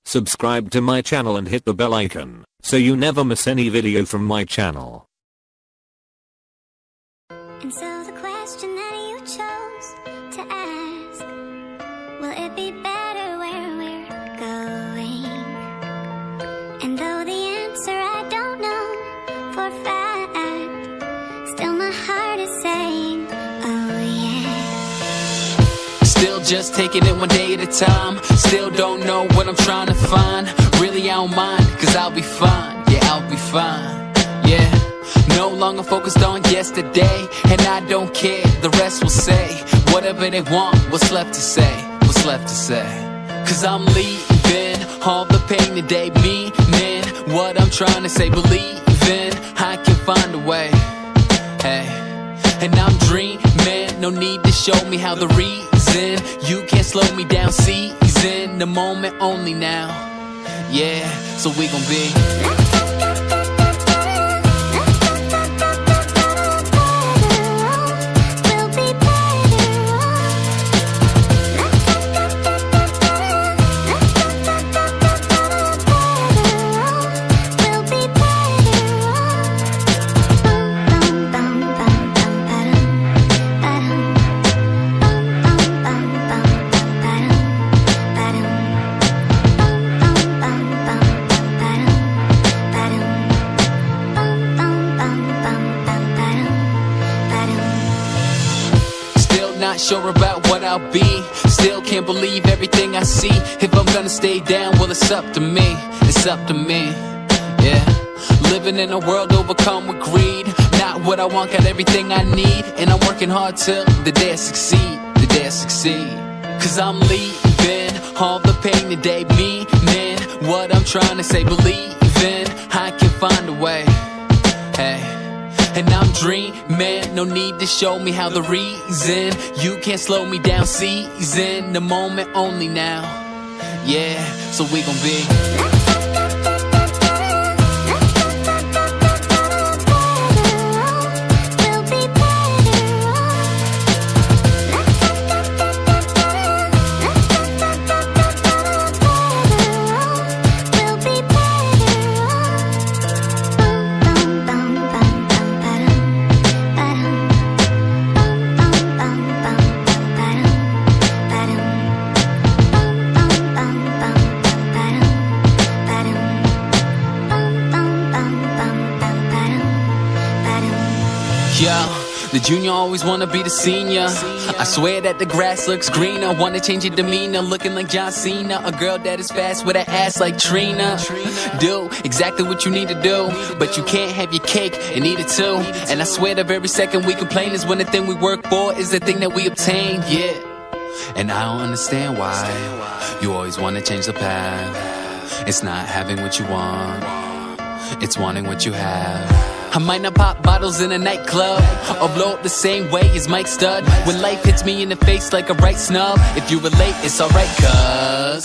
subscribe to my channel and hit the bell icon so you never miss any video from my channel. And so the question that you chose to ask, will it be better where we're going? And though the answer I don't know for a fact, still my heart is saying, oh yeah. Still just taking it one day at a time. Still don't know what I'm trying to find. Really I don't mind, cause I'll be fine. Yeah, I'll be fine. Yeah. No longer focused on yesterday, and I don't care, the rest will say whatever they want, what's left to say, what's left to say. Cause I'm leaving all the pain today, meaning what I'm trying to say, believing I can find a way. Hey, and I'm dreaming, no need to show me how the reason you can't slow me down, seizing the moment only now. Yeah, so we gon' be not sure about what I'll be. Still can't believe everything I see. If I'm gonna stay down, well it's up to me. It's up to me, yeah. Living in a world overcome with greed. Not what I want, got everything I need. And I'm working hard till the day I succeed. The day I succeed. Cause I'm leaving all the pain today, meaning what I'm trying to say, believing I can find a way. Hey, and I'm dreaming, no need to show me how the reason you can't slow me down, seizing the moment only now. Yeah, so we gon' be the junior always wanna be the senior. I swear that the grass looks greener. Wanna change your demeanor, looking like John Cena. A girl that is fast with an ass like Trina. Do exactly what you need to do, but you can't have your cake and eat it too. And I swear the very second we complain is when the thing we work for is the thing that we obtain. Yeah, and I don't understand why you always wanna change the path. It's not having what you want, it's wanting what you have. I might not pop bottles in a nightclub or blow up the same way as Mike Stud when life hits me in the face like a right snub. If you relate, it's alright, cuz